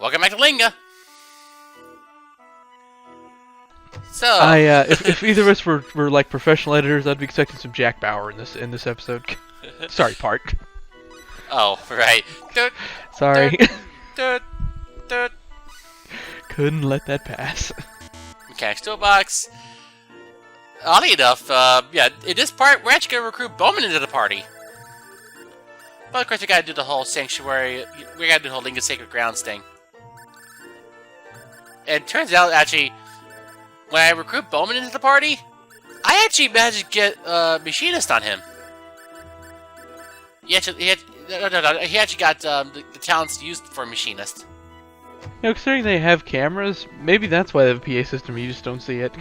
Welcome back to Linga. So, if either of us were like professional editors, I'd be expecting some Jack Bauer in this episode. Sorry, part. oh, right. Sorry. Doot, doot. Couldn't let that pass. Mechanics Toolbox. Oddly enough, yeah, in this part, we're actually going to recruit Bowman into the party. But of course, we gotta do the whole sanctuary, we gotta do the whole Linga Sacred Grounds thing. And it turns out, actually, when I recruit Bowman into the party, I actually managed to get Machinist on him. He actually got the talents used for Machinist. You know, considering they have cameras, maybe that's why they have a PA system. You just don't see it.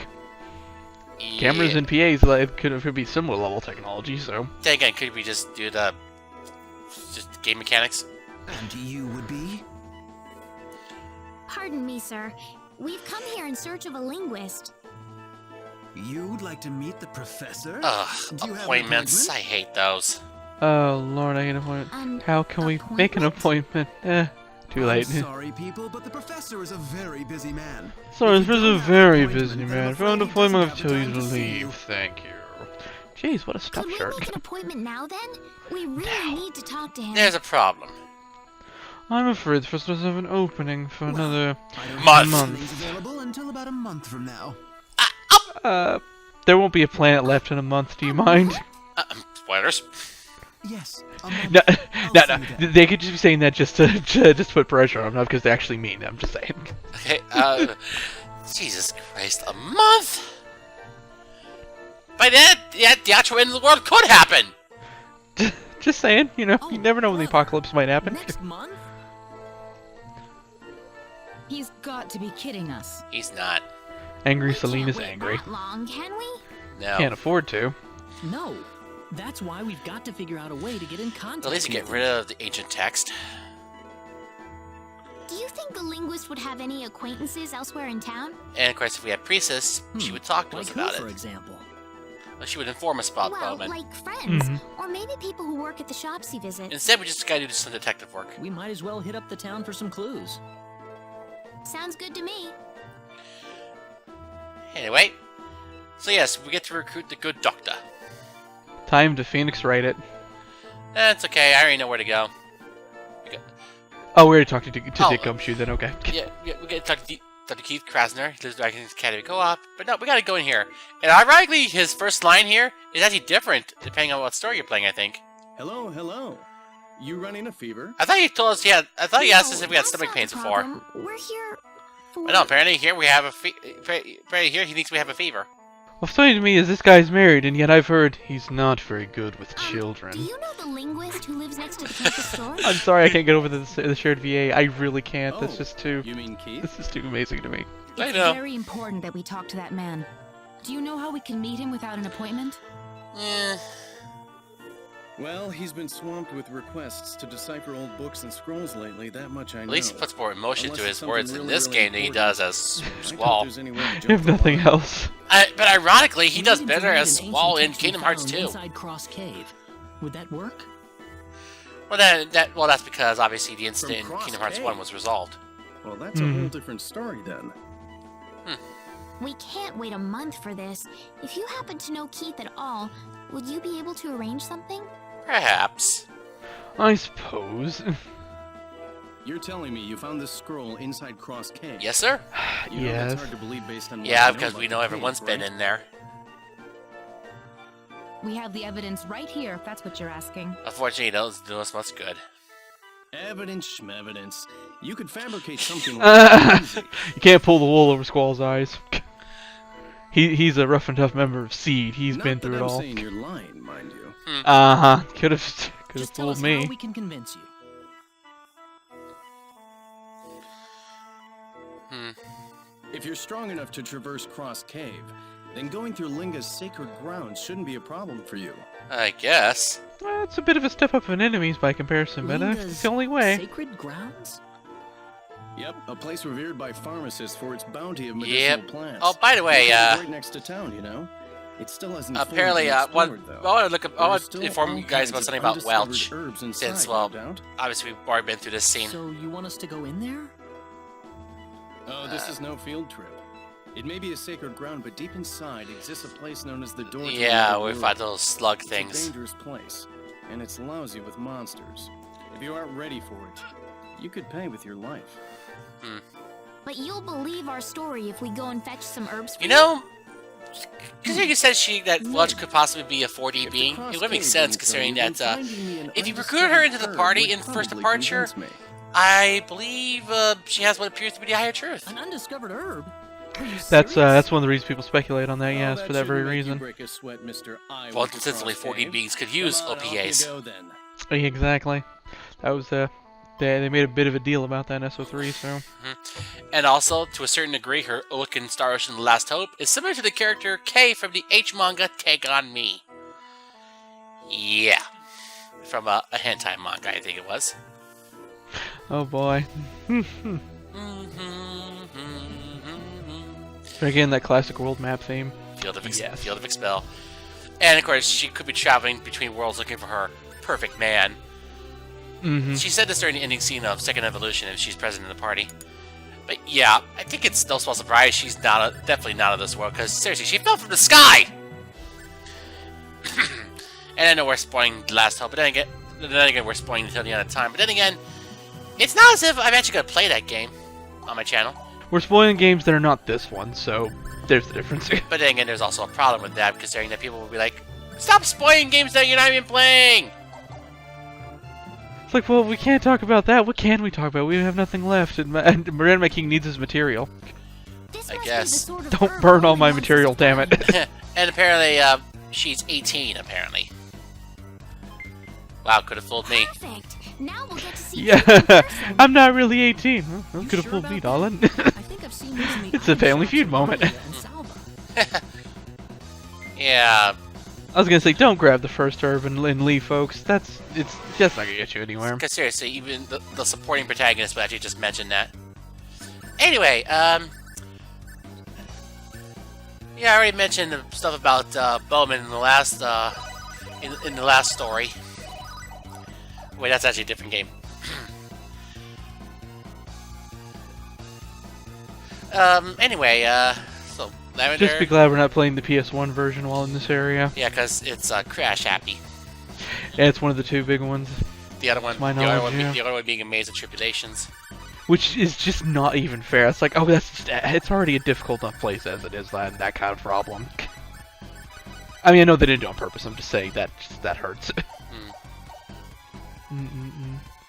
Yeah. Cameras and PAs like, could be similar level technology. So Then again, could we just do the game mechanics? And you would be? Pardon me, sir. We've come here in search of a linguist. You'd like to meet the professor? Ugh, Do you have an appointments. I appointment? hate those. oh Lord, I get an appointment. How can we make an appointment? Too late. I'm sorry, people, but the professor is a very busy man. Sorry, If you this is don't a have very an busy appointment, man. then If I have an I'm appointment, afraid I'll he tell you to doesn't have time to see leave. you. Thank you. Jeez, what a stuff Could we shirt. make an appointment now, then? We really need to talk to him. There's a problem. I'm afraid the first doesn't have an opening for another I don't Month. have openings available until about a month from now. There won't be a planet left in a month, do you mind? Spoilers. Yes, a month. No, I'll no, see no. you then. They could just be saying that just to put pressure on them, not because they actually mean it. I'm just saying. Okay, Jesus Christ, a month? By that, yeah, the actual end of the world could happen! Just saying, you know, Oh, you never know when the brother. apocalypse might happen. Next month? He's got to be kidding us. He's not. Angry We can't Selena's wait angry. that long, can we? No. Can't afford to. No. That's why we've got to figure out a way to get in contact. At least you get with rid him. of the ancient text. Do you think the linguist would have any acquaintances elsewhere in town? And of course, if we had Priestess, she would talk to Like us who, about for it. example? Well, she would inform us about Well, Bowman. like friends. Mhm. Or maybe people who work at the shops he visits. Instead, we just gotta do some detective work. We might as well hit up the town for some clues. Sounds good to me. Anyway, so yes, we get to recruit the good doctor. Time to Phoenix write it. That's okay, I already know where to go. Oh, we already talked to Dick Oh. Gumshoe then, okay. Yeah, we get to talk to Dr. Keith Krasner. He lives back in his Academy Co-op. But no, we gotta go in here. And ironically, his first line here is actually different depending on what story you're playing, I think. Hello, hello. You running a fever? I thought he told us I thought he asked us No, if we had that's stomach not pains the before. problem. We're here for... But no, apparently here we have apparently here he thinks we have a fever. What's funny to me is this guy's married, and yet I've heard he's not very good with children. Do you know the linguist who lives next to the campus store? I'm sorry I can't get over the shared VA. I really can't. That's Oh, just too... You mean Keith? This is too amazing to me. I It's know. very important that we talk to that man. Do you know how we can meet him without an appointment? Eh, Well, he's been swamped with requests to decipher old books and scrolls lately, that much I know. at least he puts more emotion Unless to it's his something words in really, this really game than he important. does as I doubt Squall. there's any way to jump If the nothing line. else. But ironically, he We does need him to better read as an Squall ancient in text we Kingdom Hearts found 2. Inside Cross Cave. Would that work? Well, that's because obviously the incident in Cross Kingdom Hearts Cave. 1 was resolved. Well, that's a Mhm. whole different story then. We can't wait a month for this. If you happen to know Keith at all, would you be able to arrange something? Perhaps. I suppose. You're telling me you found this scroll inside Cross Cave? Yes, sir? You know, Yes. that's hard to believe based on what Yeah, I know because about we the know cave, everyone's been right? in there. We have the evidence right here, if that's what you're asking. Unfortunately, it doesn't do us much good. Evidence schmevidence. You could fabricate something You like that. can't pull the wool over Squall's eyes. He's a rough and tough member of Seed. He's Not been that through it I'm all. saying you're lying, mind you. Uh-huh. Could have Just tell fooled us me. how we can convince you. If you're strong enough to traverse Cross Cave, then going through Linga's sacred grounds shouldn't be a problem for you. I guess. Well, it's a bit of a step up in enemies by comparison, but it's Linga's the only way. Sacred grounds? Yep, a place revered by pharmacists for its bounty of medicinal Yep. plants. Oh, by the way, Located right next to town, you know. It still hasn't fully apparently, been I explored, though. want to There are want still to inform all you guys kinds about of something about undiscovered Welch. herbs inside, Since, no well, doubt. obviously we've already been through this scene. So you want us to go in there? Oh, this is no field trip. It may be a sacred ground, but deep inside exists a place known as the door to Yeah, another we world. fought those slug It's a things. dangerous place, and it's lousy with monsters. If you aren't ready for it, you could pay with your life. But you'll believe our story if we go and fetch some herbs for You know, considering you said that Welch could possibly be a 4D If being, the it cross would make cave sense didn't considering kill you, that then finding me an if you undiscovered recruited her into the herb party would in first probably departure, convince me. I believe she has what appears to be the higher truth. An undiscovered herb? Are you That's serious? one of the reasons people speculate on that. Oh, yes, for that very shouldn't make you reason. break a sweat, Mr. I Well, with the since only cross 4D cave. beings could use Come on, off you OPAs. go then. Exactly. That was they made a bit of a deal about that in SO3. So And also, to a certain degree, her look in Star Ocean The Last Hope is similar to the character Kay from the H manga Take On Me. Yeah. From a hentai manga, I think it was. oh boy. Again, that classic world map theme. Field of Yes. Field of Expel. And of course, she could be traveling between worlds looking for her perfect man. Mm-hmm. She said this during the ending scene of Second Evolution if she's present in the party. But yeah, I think it's no small surprise she's definitely not of this world, because seriously, she fell from the sky! And I know we're spoiling The Last Hope, but then again we're spoiling until the end of time. But then again, it's not as if I'm actually going to play that game on my channel. We're spoiling games that are not this one, so there's the difference. But then again, there's also a problem with that, considering that people will be like, stop spoiling games that you're not even playing! It's like, well, we can't talk about that. What can we talk about? We have nothing left, and Miranda King needs his material. This I must guess. Be the sort of Don't herb burn all Bowman my wants us material, to damn find. it. And apparently, she's 18, apparently. Wow, could have fooled me. Perfect. Now we'll get to see Yeah, Keith in person. I'm not really 18. Well, that You could have sure fooled me, about darling. that? I think I've seen these in the It's a item Family shops Feud in moment. Maria and Salva. Yeah, I was gonna say, don't grab the first herb and leave, folks. That's not gonna get you anywhere. because seriously, even the supporting protagonist would actually just mention that. Anyway, yeah, I already mentioned the stuff about Bowman in the last in the last story. Wait, that's actually a different game. Anyway, so Lavender. Just be glad we're not playing the PS1 version while in this area. Yeah, because it's crash happy. Yeah, it's one of the two big ones, The other one, my the other knowledge, one, yeah. the other one being a Maze of Tribulations. which is just not even fair. It's like, oh, it's already a difficult enough place as it is, that kind of problem. I mean, I know they didn't do it on purpose. I'm just saying that hurts.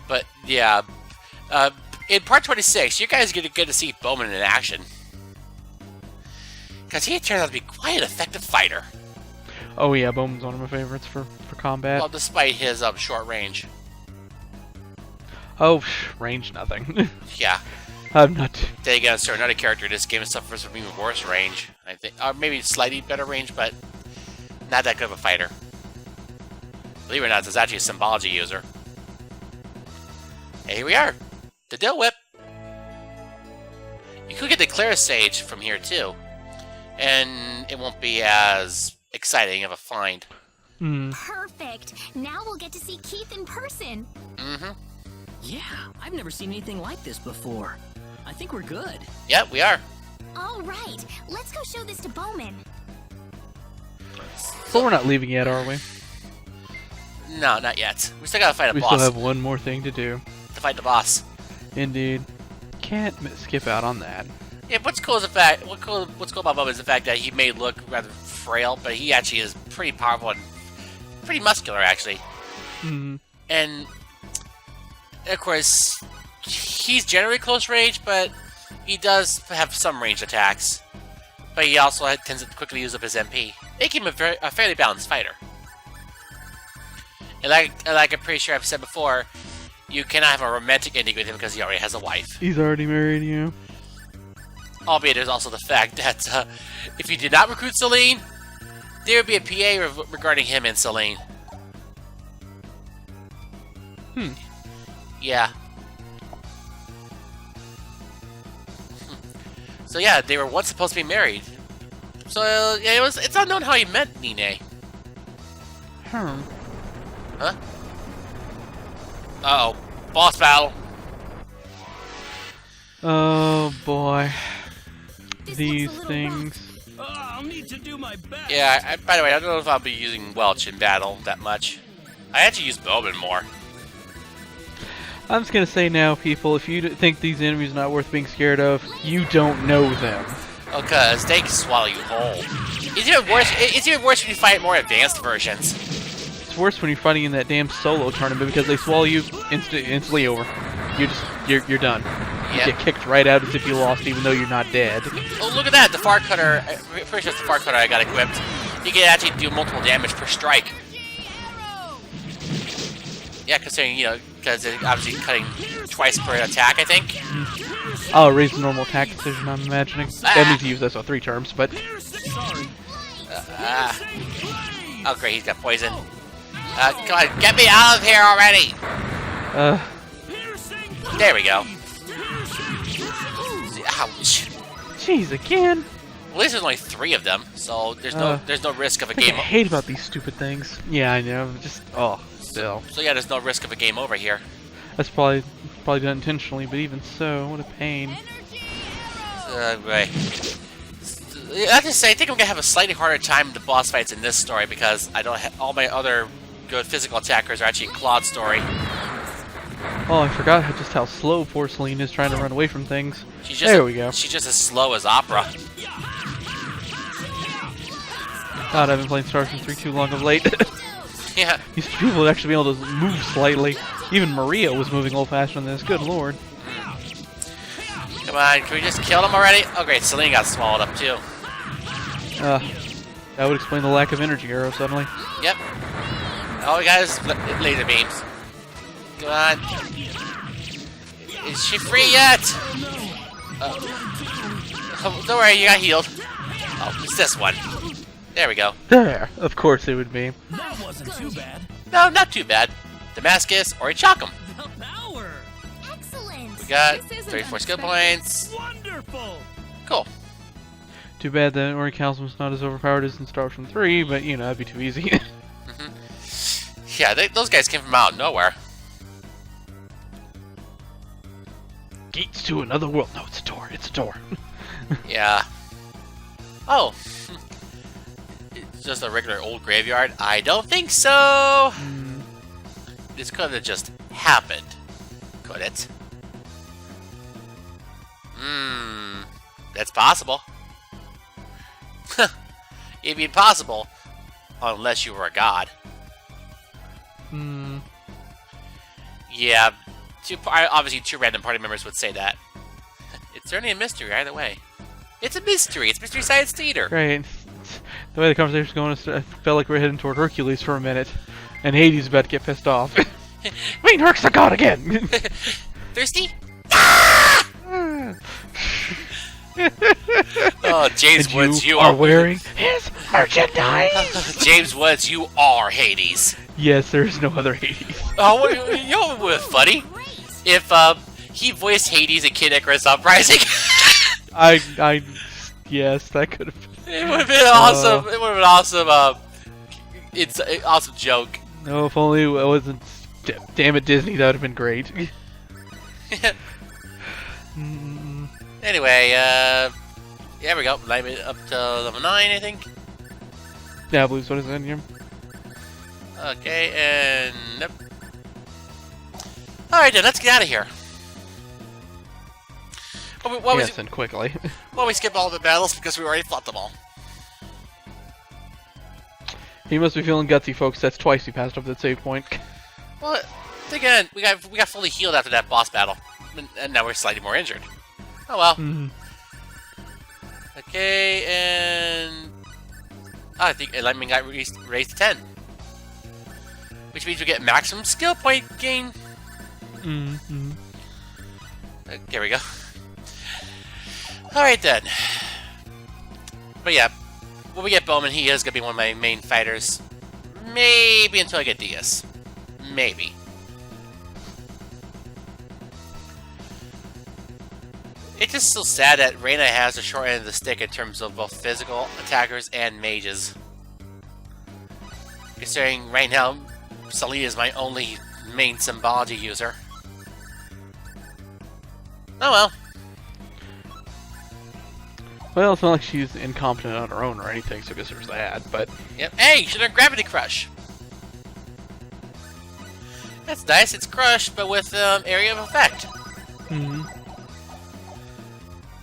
But yeah, in part 26, you guys get to see Bowman in action. Because he turns out to be quite an effective fighter. Oh yeah, Bowman's one of my favorites for combat. Well, despite his short range. Oh, range nothing. Yeah. I'm not. Then again, so another character in this game suffers from even worse range. I think, or maybe slightly better range, but not that good of a fighter. Believe it or not, it's actually a symbology user. And here we are, the Dill Whip. You could get the Clear Sage from here too, and it won't be as exciting of a find. Perfect. Now we'll get to see Keith in person. Mm-hmm. Yeah, I've never seen anything like this before. I think we're good. Yep, we are. All right, let's go show this to Bowman. But we're not leaving yet, are we? No, not yet. We still gotta fight a We boss. still have one more thing to do. To fight the boss. Indeed. Can't skip out on that. Yeah, what's cool is the fact. What's cool about Bowman is the fact that he may look rather frail, but he actually is pretty powerful and pretty muscular, actually. Hmm. And of course, he's generally close range, but he does have some ranged attacks. But he also tends to quickly use up his MP, making him a fairly balanced fighter. And like I'm pretty sure I've said before, you cannot have a romantic ending with him because he already has a wife. He's already married, you. Albeit there's also the fact that if you did not recruit Celine, there would be a PA regarding him and Celine. Yeah. So yeah, they were once supposed to be married. So yeah, it's unknown how he met Nine. Huh? Uh-oh. Boss battle. Oh Oh boy. This These looks a little things. I'll need to do my best. Yeah, by the way, I don't know if I'll be using Welch in battle that much. I actually use Bowman more. I'm just gonna say now, people, if you think these enemies are not worth being scared of, you don't know them. Oh, cause they can swallow you whole. It's even worse. It's even worse when you fight more advanced versions. It's worse when you're fighting in that damn solo tournament because they swallow you instantly over. You're done. You Yep. get kicked right out as if you lost, even though you're not dead. Oh, look at that! The far cutter. I'm pretty sure it's the far cutter I got equipped. You can actually do multiple damage per strike. Yeah, considering because it's obviously cutting twice per attack, I think. Oh, raise the normal attack decision, I'm imagining. That means you use this on 3 terms, but... Oh, great, he's got poison. Come on, get me out of here already! There we go. Ouch. Jeez, again? At least there's only 3 of them, so there's no risk of a I game. hate about these stupid things. Yeah, I know. Just still. So yeah, there's no risk of a game over here. That's probably done intentionally, but even so, what a pain. Right. I have to say, I think I'm gonna have a slightly harder time in the boss fights in this story because I don't have all my other good physical attackers are actually in Claude's story. Oh, I forgot just how slow Porcelain is trying to run away from things. There we go. She's just as slow as Opera. God, I've been playing Star Citizen 3 too long of late. Yeah. These people would actually be able to move slightly. Even Maria was moving a little faster than this. Good lord. Come on, can we just kill them already? Oh great, Celine got swallowed up too. That would explain the lack of energy arrow suddenly. Yep. All we got is laser beams. Come on. Is she free yet? Oh, don't worry, you got healed. Oh, it's this one. There we go. There! Of course it would be. That wasn't too bad. No, not too bad. Damascus or Chakum. The power! Excellent. We got This isn't 34 skill unexpected. points. Wonderful. Cool. Too bad that Ori Calzum's not as overpowered as in Star Ocean 3, but that'd be too easy. Yeah, those guys came from out of nowhere. Gates to another world. No, it's a door. It's a door. Yeah. Oh. It's just a regular old graveyard? I don't think so. This could have just happened. Could it? That's possible. It'd be impossible unless you were a god. Yeah, obviously 2 random party members would say that. It's certainly a mystery either way. It's a mystery. It's Mystery Science Theater. Right. The way the conversation's going, I felt like we're heading toward Hercules for a minute. And Hades is about to get pissed off. Wait, Herc's a god again! Thirsty? Oh, James And Woods, you are wearing his merchandise! James Woods, you are Hades. Yes, there's no other Hades. Oh, you know what would be funny? If he voiced Hades in Kid Icarus Uprising. Yes, that could have been. It would have been awesome. It would have been awesome. It's an awesome joke. No, if only it wasn't. Damn it, Disney, that would have been great. Anyway, there we go. Alignment up to level 9, I think. Yeah, Blues, what is in here? Okay, and nope. Alright then, let's get out of here. Yes, and quickly. Well, we skip all the battles because we already fought them all. He must be feeling gutsy, folks. That's twice he passed up that save point. Well, again, we got fully healed after that boss battle, and now we're slightly more injured. Oh well. Okay, and I think enlightenment got raised to 10, which means we get maximum skill point gain. There we go. All right then. But yeah, when we get Bowman, he is gonna be one of my main fighters. Maybe until I get Diaz. Maybe. It's just so sad that Rena has the short end of the stick in terms of both physical attackers and mages. Considering right now, Selena is my only main symbology user. Oh well. Well, it's not like she's incompetent on her own or anything, so I guess there's that, but... Yep. Hey, you should learn Gravity Crush. That's nice. It's Crush, but with area of effect. Mm-hmm.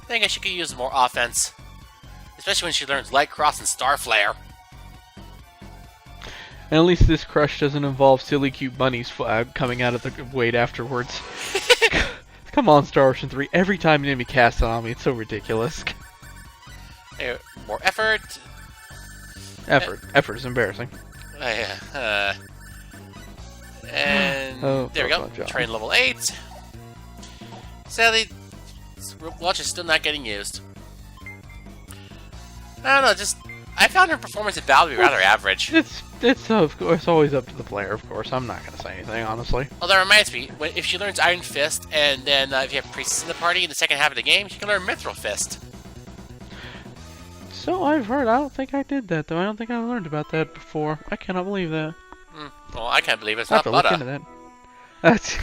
I think she could use more offense. Especially when she learns Light Cross and Star Flare. And at least this crush doesn't involve silly cute bunnies coming out of the weight afterwards. Come on, Star Ocean 3. Every time an enemy casts on me, it's so ridiculous. Hey, more effort. Effort is embarrassing. And Oh, there we go. Train level 8. Sadly, Welch is still not getting used. I don't know, just I found her performance in battle to be rather average. It's of course always up to the player, of course. I'm not gonna say anything, honestly. Oh, that reminds me. If she learns Iron Fist, and then if you have Priestess in the party in the second half of the game, she can learn Mithril Fist. So I've heard. I don't think I did that though. I don't think I learned about that before. I cannot believe that. Well, I can't believe it's I have not to look butter. into that. That's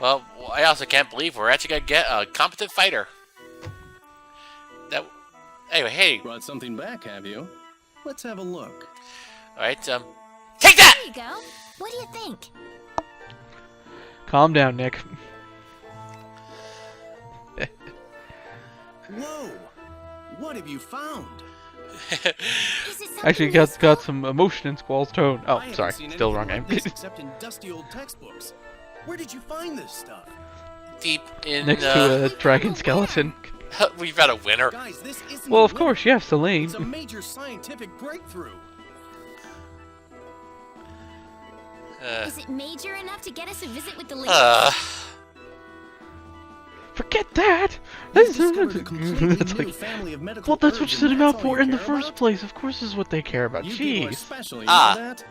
Well, I also can't believe we're actually gonna get a competent fighter. That. Anyway, hey. Brought something back, have you? Let's have a look. All right. Take that. There you go. What do you think? calm down, Nick. Whoa! What have you found? Is it something Actually, useful? got some emotion in Squall's tone. Oh, I haven't sorry, seen still anything wrong like name. this except in dusty old textbooks. Where did you find this stuff? Deep in. Next to a dragon skeleton. We've got a winner. Guys, this isn't Well, a of course, yeah, Selene. It's a major scientific breakthrough. Is it major enough to get us a visit with the lady? Forget that. You've discovered a completely It's new like, family of medical well, that's what herbs, you sent and him out that's all for you in the care first about? place. Of course, this is what they care about. You people are Jeez. special, you Ah. know that?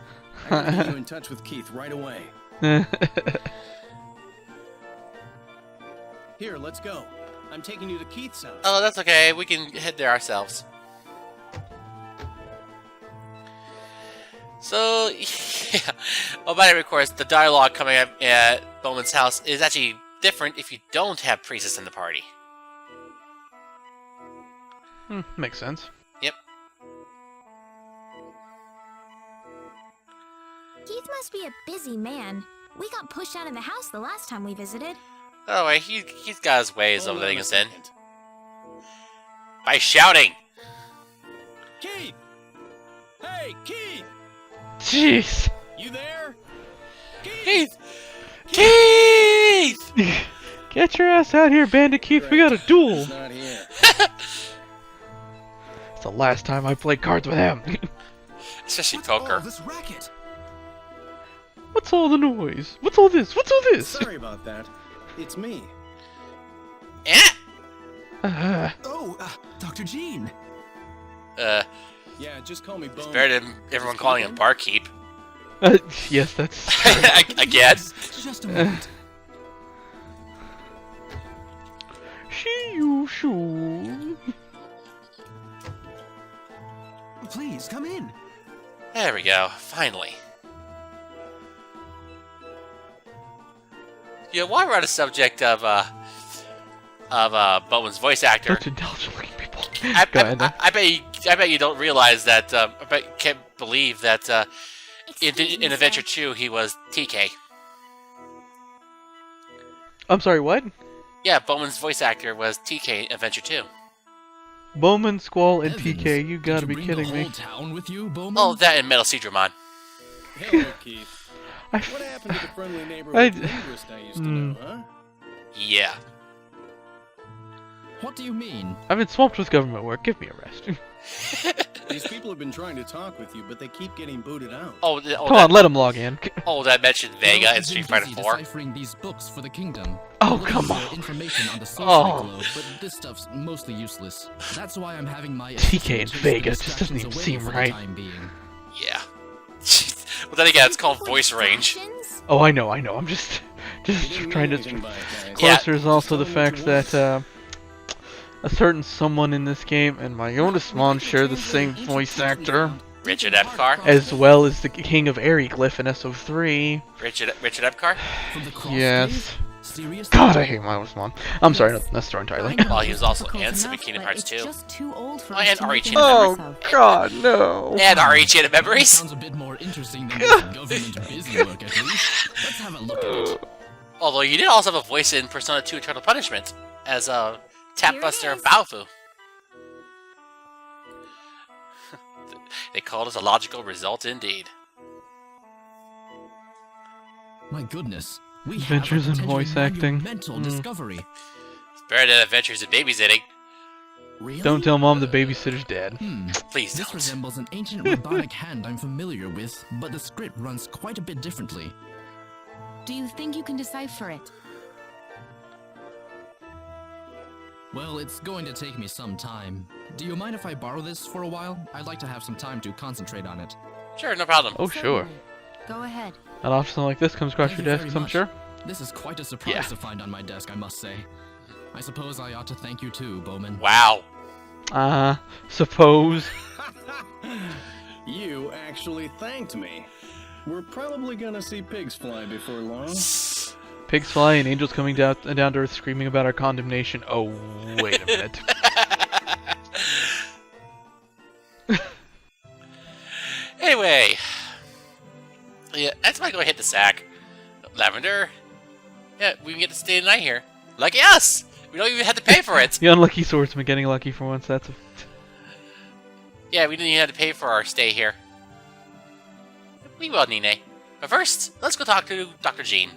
I will get you in touch with Keith right away. Here, let's go. I'm taking you to Keith's house. Oh, that's okay. We can head there ourselves. So, yeah. Oh, by the way, of course, the dialogue coming up at Bowman's house is actually different if you don't have Priestess in the party. Makes sense. Yep. Keith must be a busy man. We got pushed out of the house the last time we visited. Oh, wait, he's got his ways of Hold on letting a us in. second. By shouting! Keith! Hey, Keith! Jeez. You there? Keith! Keith! Get your ass out here, Bandit Keith. We got a duel. He's not here. It's the last time I played cards with him. Especially What's all poker. this racket? What's all the noise? What's all this? What's all this? Sorry about that. It's me. Eh? Oh, Dr. Jeane. Yeah, just call me Bowman. Better than everyone calling him Barkeep. Yes, that's. Again. Just a moment. Shoo. Please, come in. There we go. Finally. Yeah, while we're on the subject of Bowman's voice actor, Such intelligent looking people. I Go ahead. bet you don't realize that. I bet you can't believe that Excuse me, in sir. Adventure 2 he was TK. I'm sorry, what? Yeah, Bowman's voice actor was TK in Adventure 2. Bowman, Squall, and Heavens, TK, you gotta did be bring kidding the me. whole town with you, Bowman? Oh, that and Metal Seedramon. Hello, Keith. I What happened to the friendly I- neighborhood linguist I used to know, huh? Yeah. What do you mean? I've been swamped with government work. Give me a rest. These people have been trying to talk with you, but they keep getting booted out. Come on, let him log in. That mentioned Vega Well, in I've Street been Fighter busy 4. deciphering these books for the kingdom. Oh, Looking come for on. Information on the social Oh. globe, but this stuff's mostly useless. That's why I'm having my TK and assistant chase the Vega just doesn't distractions even away seem for the right. time being. Yeah. Well, then again, it's called Before voice range. distractions? Oh, I know. I'm just You didn't trying mean to. anything by it, guys. Of Yeah. course, there's also the Just tell me fact what you that a certain someone in this game and my oldest mon share the same voice actor, Richard Epcar? as well as the King of Airy Glyph in SO3. Richard Epcar? From the cross Yes. cave? Seriously? God, I hate my own mom. I'm sorry, that's the story entirely. I know Well, he it's was also difficult Ansem in enough, Kingdom but Hearts it's 2. just too old for Oh, us and to make RH any in sense of. God, no. And RH in memories. Sounds a bit more interesting than this government busy work, at least. Let's have a look at it. Although you did also have a voice in Persona 2 Eternal Punishment as Tapbuster Here it is. Baofu. They called it a logical result indeed. My goodness. We Adventures in have a voice potentially acting. monumental discovery. It's better than Adventures in Babysitting. Really? Don't tell mom the babysitter's dead. Please This don't. resembles an ancient robotic hand I'm familiar with, but the script runs quite a bit differently. Do you think you can decipher it? Well, it's going to take me some time. Do you mind if I borrow this for a while? I'd like to have some time to concentrate on it. Sure, no problem. Oh, sure. Certainly. Go ahead. An option like this comes across Thank your you desk, very I'm much. sure. This is quite a surprise Yeah. to find on my desk, I must say. I suppose I ought to thank you too, Bowman. Wow. Suppose. You actually thanked me. We're probably gonna see pigs fly before long. Pigs fly and angels coming down to earth screaming about our condemnation. Oh, wait a minute. Anyway. Yeah, that's why I go hit the sack. Lavender. Yeah, we can get to stay the night here. Lucky us! We don't even have to pay for it. The unlucky swordsman getting lucky for once. That's a... Yeah, we didn't even have to pay for our stay here. We will, Nine. But first, let's go talk to Dr. Jeane.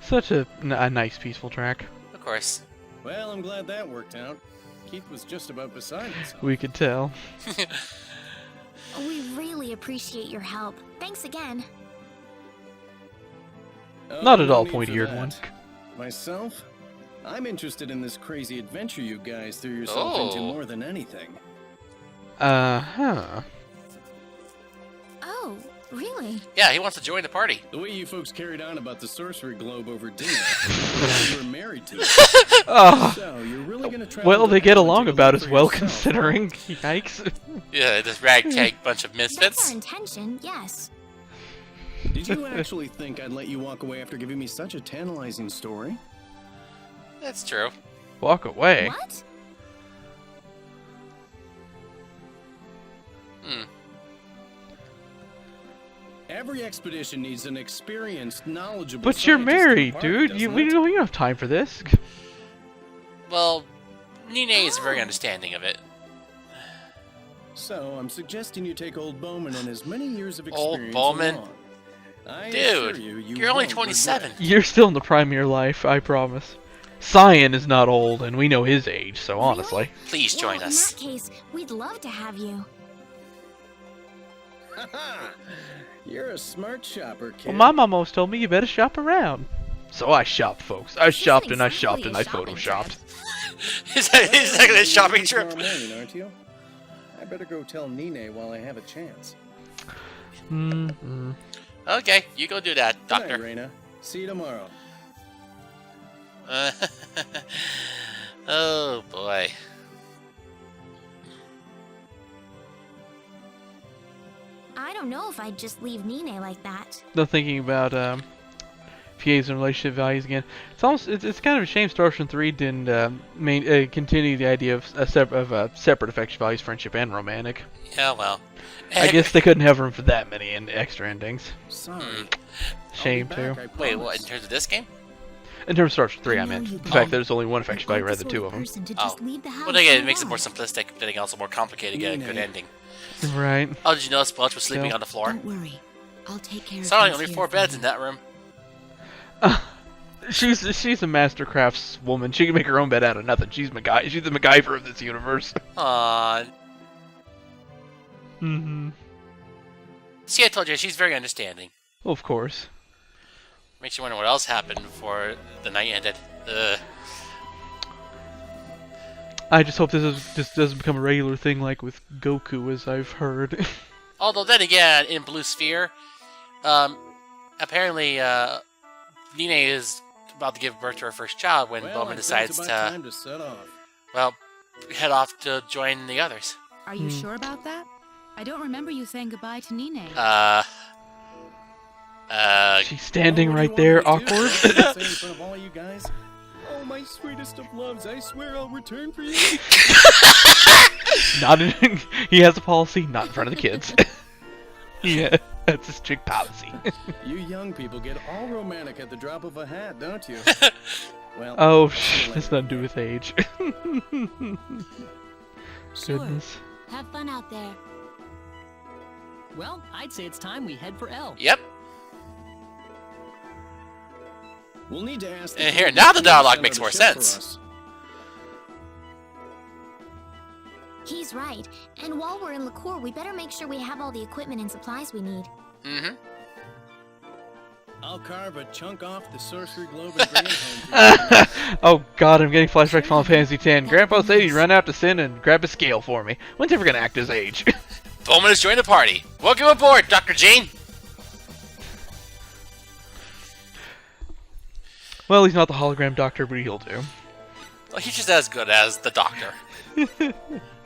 Such a nice, peaceful track. Of course. Well, I'm glad that worked out. Keith was just about beside himself. We could tell. We really appreciate your help. Thanks again. Oh, Not at no all need for pointy-eared that. one. Myself? I'm interested in this crazy adventure you guys threw yourself into Oh. more than anything. Uh-huh. Oh, really? Yeah, he wants to join the party. The way you folks carried on about the sorcery globe over dinner, you were married to it. Oh. So, you're really gonna travel Well, to they get Iowa along to about look as for well, yourself, huh? considering. Yikes. Yeah, this ragtag bunch of That's misfits. our intention, yes. Did you actually think I'd let you walk away after giving me such a tantalizing story? That's true. Walk away. What? Hmm. Every expedition needs an experienced, knowledgeable But you're scientist in the married, party, dude. doesn't We it? don't have time for this. Well, Nine is very understanding of it. So, I'm suggesting you take old Bowman and his many years of Old experience Bowman? along. I Dude, assure you you're only won't 27. regret You're still in the prime of your life, I promise. Cyan is not old, and we know his age, so honestly. Please join Well, us. In that case, we'd love to have you. it. You're a smart shopper, kid. Well, my mom always told me you better shop around. So I shopped, folks. I This shopped isn't and I shopped and I exactly a shopping photoshopped. Is that a shopping trip? Tomorrow morning, aren't you? I better go tell Nine while I have a chance. Mm-hmm. Okay, you go do that, Good night, Doctor. Rena. See you tomorrow. Oh boy. I don't know if I'd just leave Nine like that. Though thinking about PAs and relationship values again, it's kind of a shame Star Ocean 3 didn't continue the idea of separate affection values, friendship, and romantic. Yeah, well. I guess they couldn't have room for that many extra endings. Sorry. Shame I'll too. be back, I Wait, what? promise. In terms of this game? In terms of Star Ocean 3, I know meant you the don't. fact that there's only one affection value rather than two of them. Oh. Well, again, it makes it more simplistic, but then also more complicated to get a good ending. Right. Oh, did you notice Welch was sleeping No. on the floor? Don't worry. I'll take care of Sorry, things only here 4 for beds you. in that room. She's a master crafts woman. She can make her own bed out of nothing. She's the MacGyver of this universe. Aww. Mm-hmm. See, I told you, she's very understanding. Of course. Makes you wonder what else happened before the night ended. Ugh. I just hope this doesn't become a regular thing like with Goku, as I've heard. Although then again, in Blue Sphere, apparently Nina is about to give birth to her first child when Well, Bowman I think decides it's about to, time to set off. well, head off to join the others. Are you Hmm. sure about that? I don't remember you saying goodbye to Nine. She's standing Oh, what right do you there, want me to do? awkward. Say in front of all you guys? Oh, my sweetest of loves, I swear I'll return for you. Not in, he has a policy, not in front of the kids. Yeah, that's his strict policy. You young people get all romantic at the drop of a hat, don't you? Well, Oh, see you it's later. nothing to do with age. Goodness. Have fun out there. Well, I'd say it's time we head for L. Yep. We'll need to ask. And here, now the dialogue makes more sense. He's right. And while we're in Liqueur, we better make sure we have all the equipment and supplies we need. Mm-hmm. I'll carve a chunk off the sorcery globe and bring it home for you. Oh god, I'm getting flashbacks from Final Fantasy X. Grandpa said he'd run out to Sin and grab a scale for me. When's he ever gonna act his age? Bowman has joined the party. Welcome aboard, Dr. Jeane. Well, he's not the hologram doctor, but he'll do. Well, he's just as good as the doctor.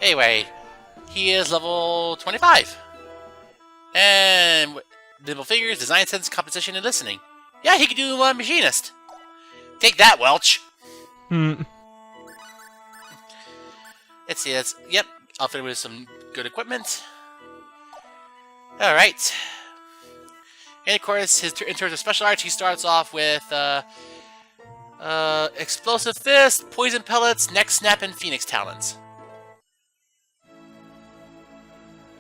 Anyway, he is level 25. And nimble figures, design sense, composition, and listening. Yeah, he can do Machinist. Take that, Welch. Hmm. Let's see, yep, outfitted with some good equipment. Alright. And of course, in terms of special arts, he starts off with Explosive Fist, Poison Pellets, Neck Snap, and Phoenix Talons.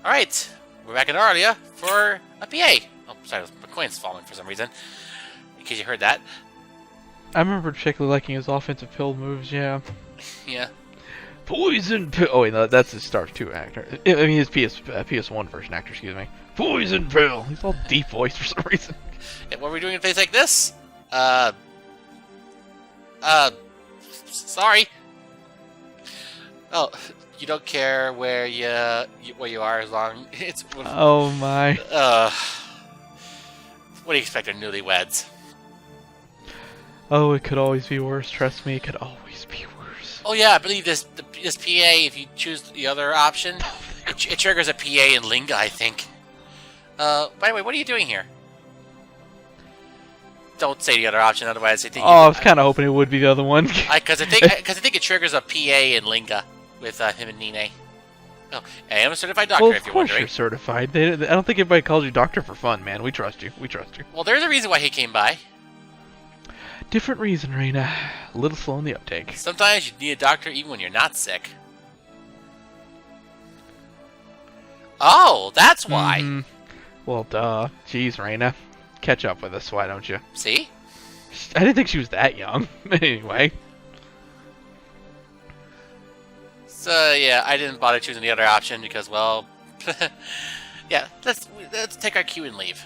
Alright, we're back in Arlia for a PA. Oh, sorry, my coin's falling for some reason. In case you heard that. I remember particularly liking his offensive pill moves, yeah. Yeah. Poison pill. Oh wait, no, that's his Star 2 actor. I mean, his PS1 version actor, excuse me. Poison pill. He's all deep voiced for some reason. And what are we doing in a place like this? Sorry. Oh, you don't care where you are as long it's. Oh my. What do you expect of newlyweds? Oh, it could always be worse. Trust me, it could always be worse. Oh yeah, I believe this PA. If you choose the other option, it triggers a PA in Linga, I think. By the way, what are you doing here? Don't say the other option, otherwise I think. Oh, I was kind of hoping it would be the other one. Because I think it triggers a PA in Linga with him and Nine. Oh, I am a certified doctor. Well, if of you're course wondering. you're certified. I don't think anybody calls you doctor for fun, man. We trust you. We trust you. Well, there's a reason why he came by. Different reason, Rena. A little slow in the uptake. Sometimes you need a doctor even when you're not sick. Oh, that's why. Mhm. Well, duh. Jeez, Rena. Catch up with us, why don't you? See? I didn't think she was that young. Anyway. So yeah, I didn't bother choosing the other option because, well, yeah. Let's take our cue and leave.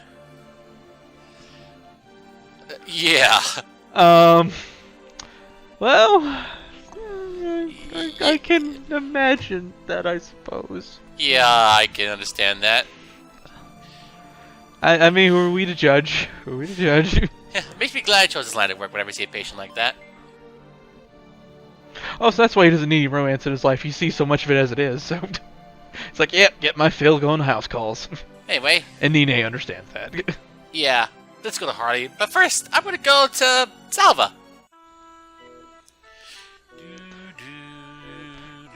Yeah. Well, I can imagine that, I suppose. Yeah, I can understand that. I mean, who are we to judge? Who are we to judge? Yeah, makes me glad I chose this line of work whenever I see a patient like that. Oh, so that's why he doesn't need romance in his life. He sees so much of it as it is, so... It's like, yep, get my fill going to house calls. Anyway. And Nine understands that. Yeah, let's go to Harley. But first, I'm gonna go to Salva.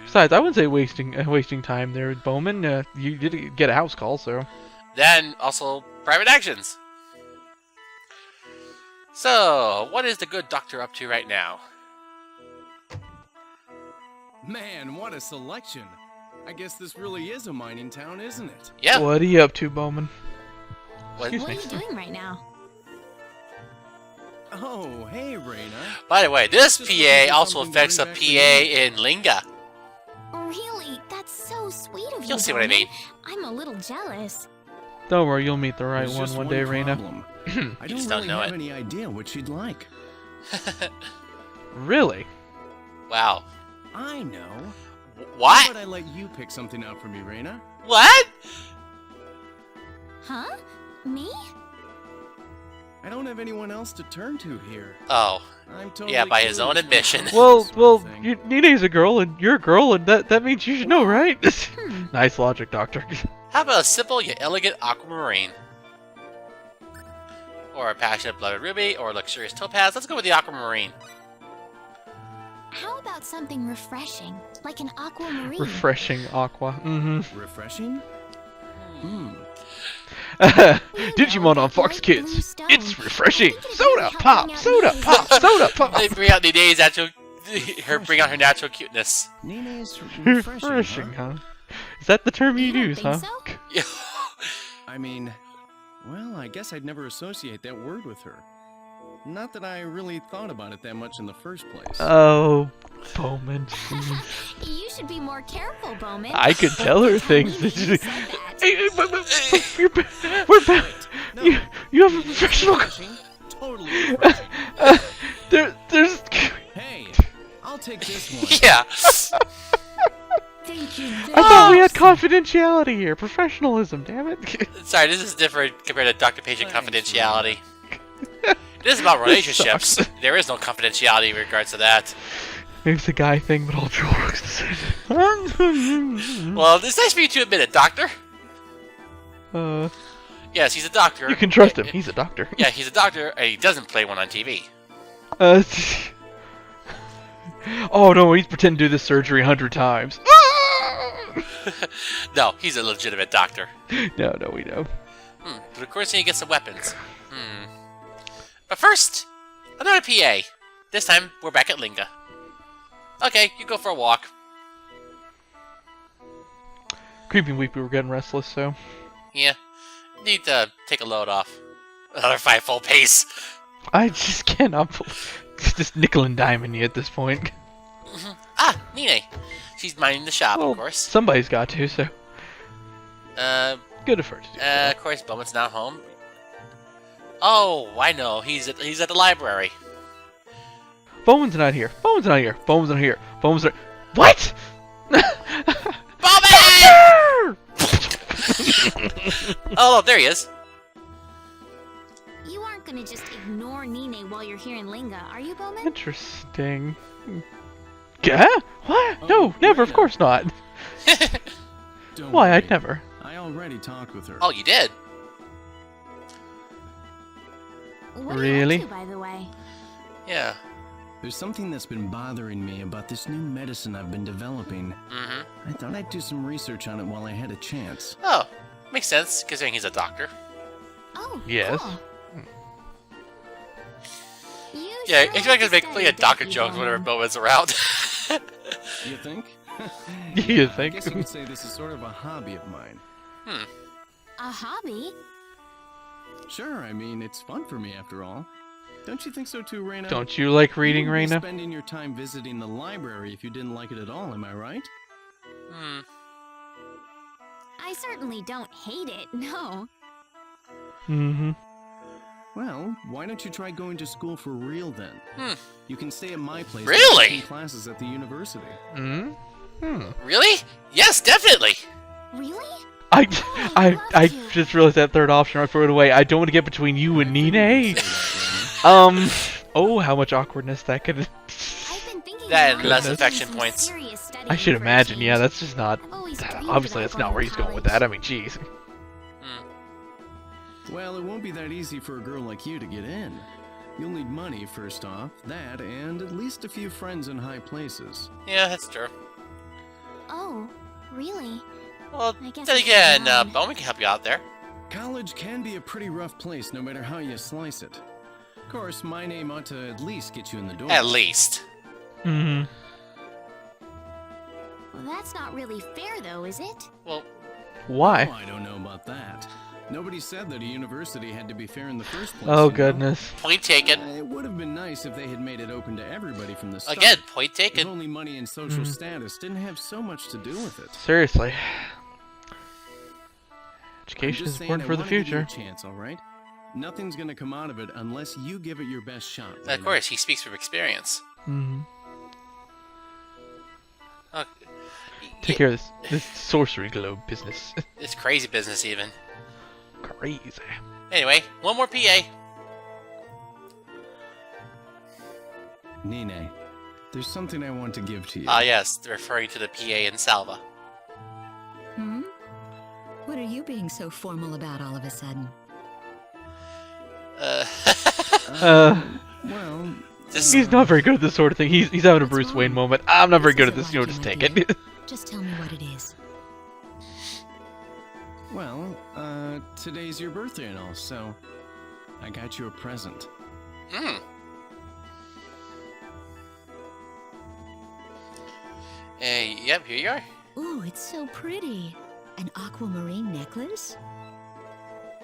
Besides, I wouldn't say wasting time there, Bowman. You did get a house call, so... Then, also, private actions. So, what is the good doctor up to right now? Man, what a selection. I guess this really is a mining town, isn't it? Yeah. What are you up to, Bowman? What Excuse What are me. you doing right now? Oh, hey, Rena. By the way, this Just looking PA for also something affects a going PA back to in Linga. Really? That's so sweet of you. You'll see what I Bowman. mean. I'm a little jealous. Don't worry, you'll meet the right There's one just one day, Rena. problem. I just don't don't really know have it. any idea what she'd like. Really? Wow. I know. How What? about I let you pick something out for me, Rena? What? Huh? Me? I don't have anyone else to turn to here. Oh. I'm totally Yeah, by his own clueless when it admission. comes to Well, this sort of thing. Nine's a girl, and you're a girl, and that means you should know, right? Nice logic, Doctor. How about a simple yet elegant aquamarine? Or a passionate blooded ruby, or a luxurious topaz. Let's go with the aquamarine. How about something refreshing, like an aquamarine? Refreshing aqua. Mm-hmm. Refreshing? Hmm. Digimon on Fox Light blue Kids. stone. It's refreshing. I think it'd Soda really help pop, bring out soda Nine's pop, soda pop. They bring out Nine's natural, bring out her natural cuteness. Nine's refreshing, Refreshing, huh? huh? Is that the term you You don't use, think huh? so? I mean, well, I guess I'd never associate that word with her. Not that I really thought about it that much in the first place. Oh, Bowman. Jeane. You should be more careful, Bowman. I could tell her things. Nene said that. Hey, but we're back. No, You have a professional. refreshing. Totally refreshing. There's. Hey, I'll take this one. Yeah. Thank you very I thought we had confidentiality here. Professionalism, damn it. Sorry, this is different compared to doctor-patient Thanks, confidentiality. This is about relationships. sucks. There is no confidentiality in regards to that. It's a guy thing, but all jokes. Well, it's nice for you to admit it, Doctor. Yes, he's a doctor. You can trust him. He's a doctor. Yeah, he's a doctor, and he doesn't play one on TV. Oh no, he's pretending to do this surgery 100 times. No, he's a legitimate doctor. No, we know. But of course, he gets some weapons. But first, another PA. This time, we're back at Linga. Okay, you go for a walk. Creepy Weepy were getting restless, so. Yeah, need to take a load off. Another 5 full pace. I just cannot believe. Just nickel and diming you at this point. Ah, Nine. She's minding the shop, Well, of course. somebody's got to, so. Good of her to do. Of course, Bowman's not home. Oh, I know. He's at the library. Bowman's not here. Bowman's not here. Bowman's not here. Bowman's not. What? Bowman! Oh, there he is. You aren't gonna just ignore Nene while you're here in Linga, are you, Bowman? Interesting. Yeah? What? Oh, No, never. Of Rena. course not. Don't Why? worry. I'd never. I already talked with her. Oh, you did? What are Really? you up to, by the way? Yeah. There's something that's been bothering me about this new medicine I've been developing. Mm-hmm. I thought I'd do some research on it while I had a chance. Oh, makes sense, considering he's a doctor. Oh, Yes. cool. You Yeah, sure if you're like gonna to make study, plenty of doctor don't you, jokes whenever Bowman? Bowman's around. You think? You I think? guess you could say this is sort of a hobby of mine. A hobby? Sure, I mean, it's fun for me after all. Don't you think so too, Rena? Don't you like reading, You wouldn't be Rena? spending your time visiting the library if you didn't like it at all, am I right? I certainly don't hate it, no. Mm-hmm. Well, why don't you try going to school for real then? You can stay at my place. and Really? take classes at the university. Really? Yes, definitely. Really? I love you. just realized that third option. I threw it away. I don't want to get between you and Nene. Say that, Rena. Oh, how much awkwardness that could. I've been thinking That about and less doing affection some points. serious studying I should for a imagine. change. Yeah, that's just not. I've always dreamed Obviously, about that's not going where to he's going with college. that. I mean, jeez. Well, it won't be that easy for a girl like you to get in. You'll need money, first off, that, and at least a few friends in high places. Yeah, that's true. Oh, really? Well, I guess then I again, should learn. Bowman can help you out there. College can be a pretty rough place no matter how you slice it. Of course, my name ought to at least get you in the door. At least. Mm-hmm. Well, that's not really fair, though, is it? Well, Why? Oh, I don't know about that. Nobody said that a university had to be fair in the first place. Oh you know? goodness. point taken. It would have been nice if they had made it open to everybody from the start. Again, point If taken. only money and social status didn't have so much to do with it. Seriously. I'm Education just is saying, important I for the wanna give you a future. chance, all right? Nothing's gonna come out of it unless you give it your best shot. Of Rena. course, he speaks from experience. Mm-hmm. Uh, Take care of this sorcery globe business. It's crazy business, even. Crazy. Anyway, one more PA. Nine, there's something I want to give to you. Ah, yes, referring to the PA in Salva. Hmm? What are you being so formal about all of a sudden? Well, He's not very good at this sort of thing. He's having a What's Bruce Wayne wrong? moment. I'm not very This good at isn't this. You know, like just you take might it. Just tell me what it is. well, today's your birthday and all, so I got you a present. Hmm. Yep, here you are. Ooh, it's so pretty. An aquamarine necklace?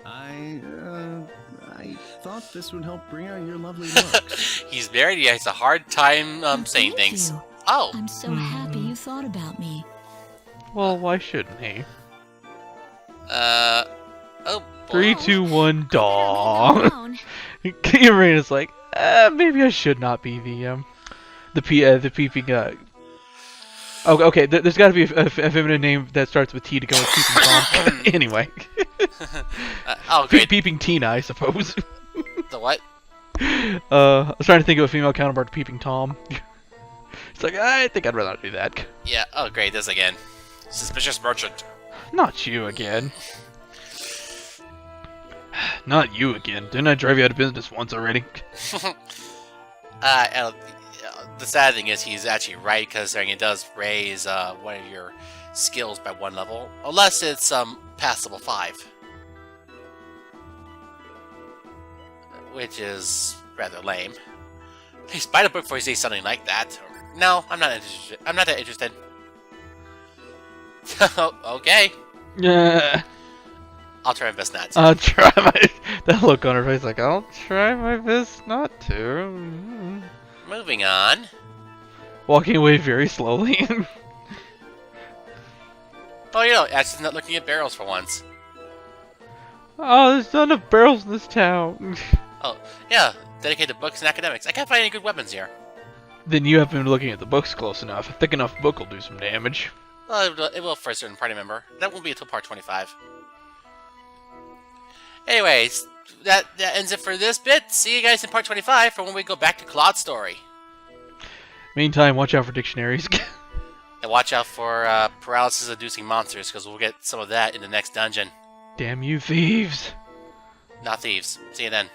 I thought this would help bring out your lovely looks. He's married. He has a hard time saying Thank things. you. Oh, I'm so happy you thought about me. Well, why shouldn't he? oh boy. 3, 2, 1, Better dog. leave them alone. Rena's like, maybe I should not be the peeping. Oh, okay. There's got to be a feminine name that starts with T to go with peeping Tom. Anyway, Oh, great. peeping Tina, I suppose. The what? I was trying to think of a female counterpart to peeping Tom. It's like, I think I'd rather not do that. Yeah. Oh, great. This again. Suspicious merchant. Not you again. Not you again. Didn't I drive you out of business once already? And, the sad thing is he's actually right, because it does raise one of your skills by 1 level, unless it's passable 5, which is rather lame. Please buy the book before you say something like that. Or, no, I'm not interested. I'm not that interested. Okay, Yeah. I'll try my best not to. I'll try my. That look on her face, like I'll try my best not to. Moving on. Walking away very slowly. Oh, you know, Ashton's not looking at barrels for once. Oh, there's not enough barrels in this town. Oh, yeah, dedicated to books and academics. I can't find any good weapons here. Then you haven't been looking at the books close enough. A thick enough book will do some damage. Well, it will for a certain party member. That won't be until part 25. Anyways, that ends it for this bit. See you guys in part 25 for when we go back to Claude's story. Meantime, watch out for dictionaries. And watch out for paralysis-inducing monsters, because we'll get some of that in the next dungeon. Damn you thieves. Not thieves. See you then.